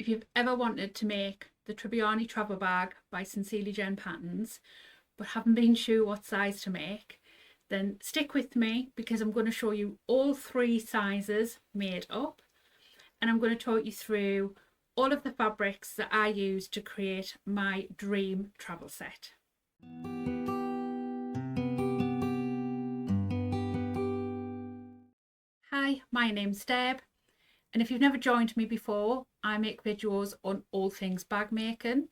if you've ever wanted to make the Tribbiani Traveller Bag by Sincerely Jen Patterns, but haven't been sure what size to make, then stick with me because I'm going to show you all 3 sizes made up, and I'm going to talk you through all of the fabrics that I use to create my dream travel set. Hi, my name's Deb, and if you've never joined me before, I make videos on all things bag making.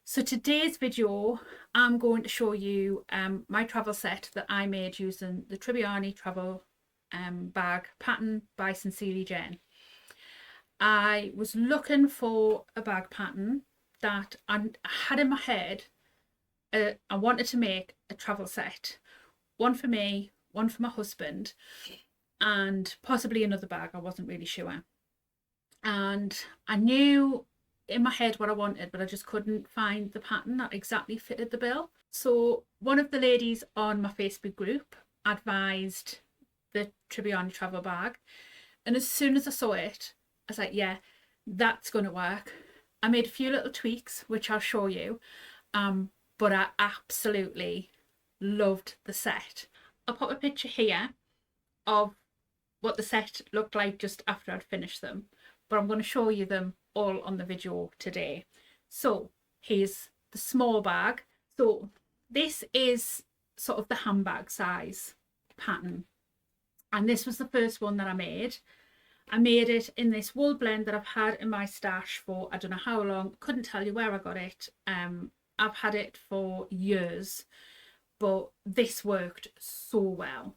So today's video, I'm going to show you my travel set that I made using the Tribbiani Traveller Bag pattern by Sincerely Jen. I was looking for a bag pattern that I had in my head. I wanted to make a travel set, one for me, one for my husband, and possibly another bag. I wasn't really sure. And I knew in my head what I wanted, but I just couldn't find the pattern that exactly fitted the bill. So one of the ladies on my Facebook group advised the Tribbiani Traveller Bag, and as soon as I saw it, I was like, yeah, that's going to work. I made a few little tweaks, which I'll show you, but I absolutely loved the set. I'll pop a picture here of what the set looked like just after I'd finished them, but I'm going to show you them all on the video today. So here's the small bag. So this is sort of the handbag size pattern, and this was the first one that I made. I made it in this wool blend that I've had in my stash for I don't know how long. Couldn't tell you where I got it. I've had it for years, but this worked so well.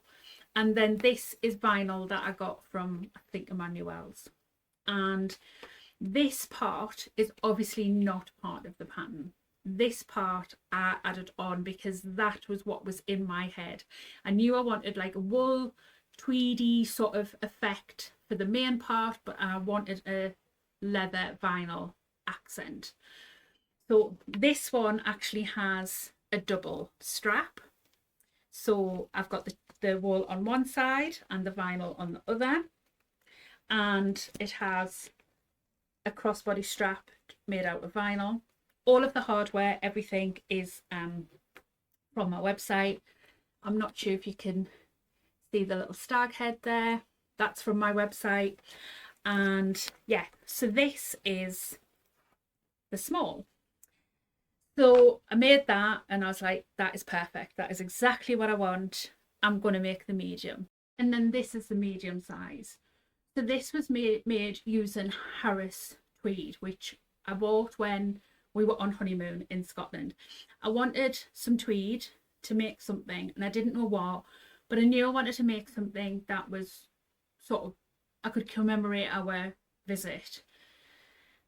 And then this is vinyl that I got from, I think, Immanuel's. And this part is obviously not part of the pattern. This part I added on because that was what was in my head. I knew I wanted like a wool, tweedy sort of effect for the main part, but I wanted a leather vinyl accent. So this one actually has a double strap. So I've got the wool on one side and the vinyl on the other, and it has a crossbody strap made out of vinyl. All of the hardware, everything is from my website. I'm not sure if you can see the little stag head there. That's from my website. And yeah, so this is the small. So I made that and I was like, that is perfect. That is exactly what I want. I'm going to make the medium. And then this is the medium size. So this was made using Harris tweed, which I bought when we were on honeymoon in Scotland. I wanted some tweed to make something and I didn't know what, but I knew I wanted to make something that was sort of, I could commemorate our visit.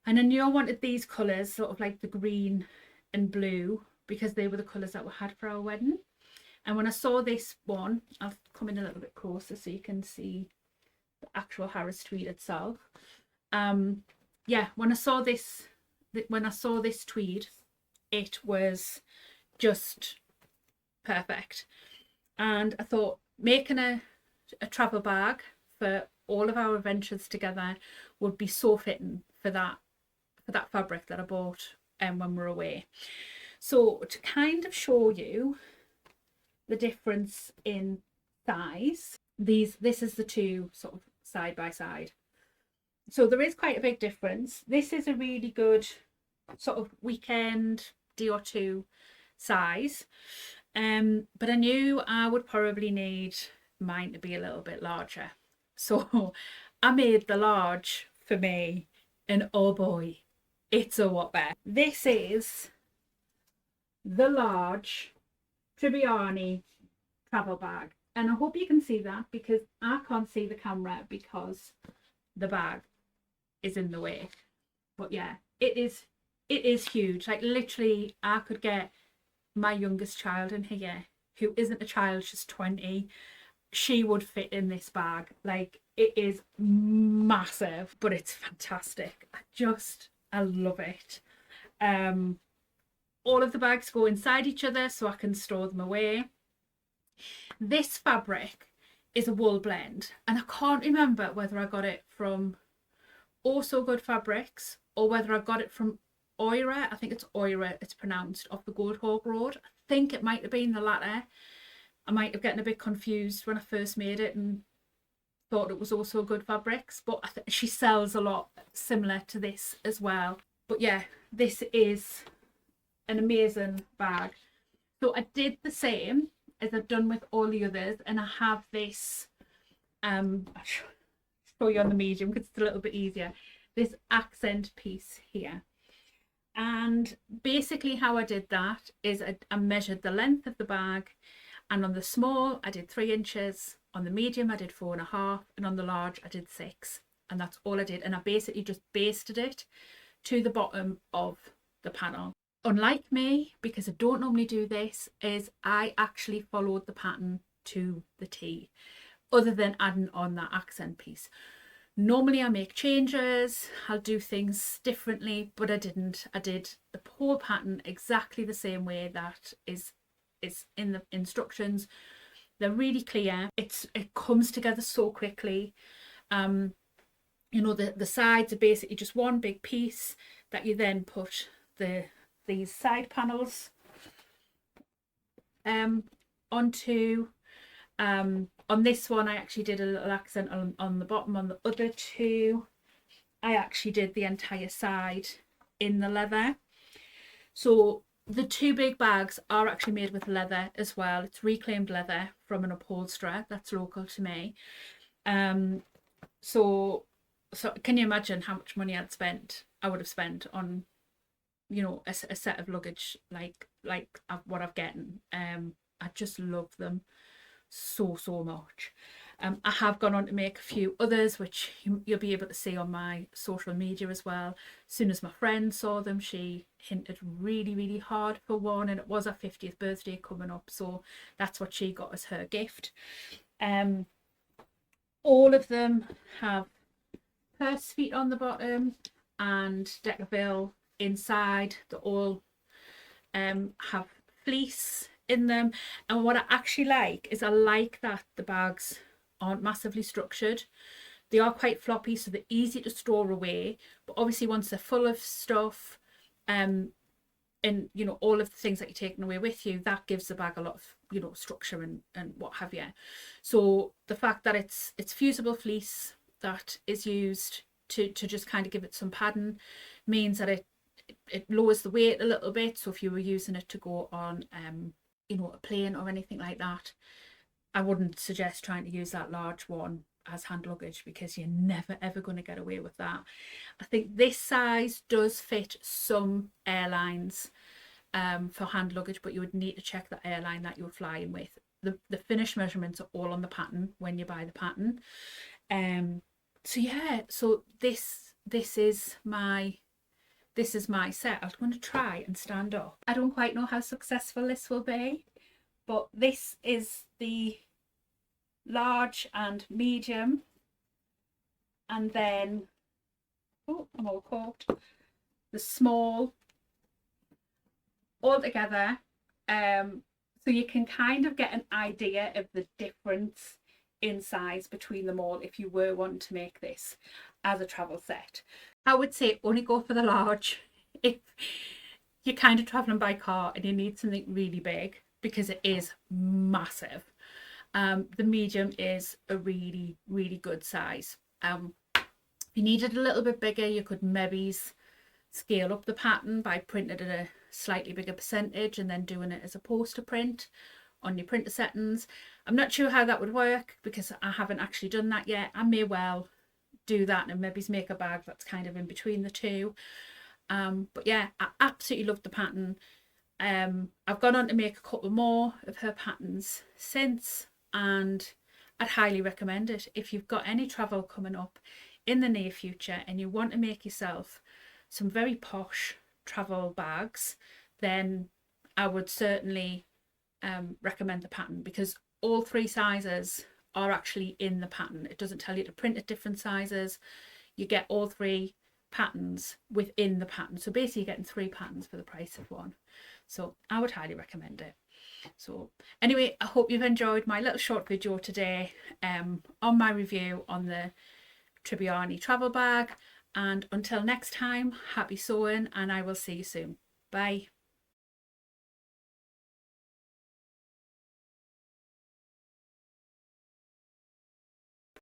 And I knew I wanted these colours, sort of like the green and blue, because they were the colours that we had for our wedding. And when I saw this one, I'll come in a little bit closer so you can see the actual Harris tweed itself. Yeah, when I saw this tweed, it was just perfect. And I thought making a travel bag for all of our adventures together would be so fitting for that fabric that I bought when we were away. So to kind of show you the difference in size, this is the two sort of side by side. So there is quite a big difference. This is a really good sort of weekend day or two size, but I knew I would probably need mine to be a little bit larger, so I made the large for me, and oh boy, it's a whopper. This is the large Tribbiani travel bag, and I hope you can see that because I can't see the camera because the bag is in the way. But yeah, it is huge. Like literally I could get my youngest child in here, who isn't a child, she's 20. She would fit in this bag. Like it is massive, but it's fantastic. I love it. All of the bags go inside each other so I can store them away. This fabric is a wool blend, and I can't remember whether I got it from Oh So Good Fabrics or whether I got it from Orya. I think it's Orya it's pronounced, off the Goldhawk road. I think it might have been the latter. I might have gotten a bit confused when I first made it and thought it was also good fabrics, but she sells a lot similar to this as well. But yeah, this is an amazing bag. So I did the same as I've done with all the others, and I have this I'll show you on the medium because it's a little bit easier, this accent piece here. And basically how I did that is I measured the length of the bag, and on the small I did 3 inches, on the medium I did 4.5, and on the large I did 6, and that's all I did. And I basically just basted it to the bottom of the panel. Unlike me, because I don't normally do this, is I actually followed the pattern to the T, other than adding on that accent piece. Normally I make changes, I'll do things differently, but I didn't. I did the whole pattern exactly the same way that is in the instructions. They're really clear. It comes together so quickly. You know, the sides are basically just one big piece that you then put these side panels onto. On this one I actually did a little accent on the bottom. On the other two I actually did the entire side in the leather. So the 2 big bags are actually made with leather as well. It's reclaimed leather from an upholsterer that's local to me. So can you imagine how much money I would have spent on, you know, a set of luggage like what I've gotten. I just love them so much. I have gone on to make a few others, which you'll be able to see on my social media as well. As soon as my friend saw them, she hinted really hard for one, and it was her 50th birthday coming up, so that's what she got as her gift. All of them have purse feet on the bottom and Decaville inside. They all have fleece in them, and what I actually like is I like that the bags aren't massively structured. They are quite floppy, so they're easy to store away, but obviously once they're full of stuff and you know, all of the things that you're taking away with you, that gives the bag a lot of, you know, structure and what have you. So the fact that it's fusible fleece that is used to just kind of give it some padding means that it lowers the weight a little bit. So if you were using it to go on you know, a plane or anything like that, I wouldn't suggest trying to use that large one as hand luggage, because you're never ever going to get away with that. I think this size does fit some airlines for hand luggage, but you would need to check the airline that you're flying with. The finished measurements are all on the pattern when you buy the pattern. So yeah, so this is my set. I'm going to try and stand up. I don't quite know how successful this will be, but this is the large and medium, and then I'm all caught, the small, all together, so you can kind of get an idea of the difference in size between them all if you were wanting to make this as a travel set. I would say only go for the large if you're kind of traveling by car and you need something really big, because it is massive. The medium is a really good size. If you needed a little bit bigger, you could maybe scale up the pattern by printing at a slightly bigger percentage and then doing it as a poster print on your printer settings. I'm not sure how that would work because I haven't actually done that yet. I may well do that and maybe make a bag that's kind of in between the two. But yeah, I absolutely love the pattern. I've gone on to make a couple more of her patterns since, and I'd highly recommend it. If you've got any travel coming up in the near future and you want to make yourself some very posh travel bags, then I would certainly recommend the pattern, because all 3 sizes are actually in the pattern. It doesn't tell you to print at different sizes. You get all 3 patterns within the pattern, so basically you're getting 3 patterns for the price of 1. So I would highly recommend it. So anyway, I hope you've enjoyed my little short video today on my review on the Tribbiani travel bag. And until next time, happy sewing, and I will see you soon. Bye.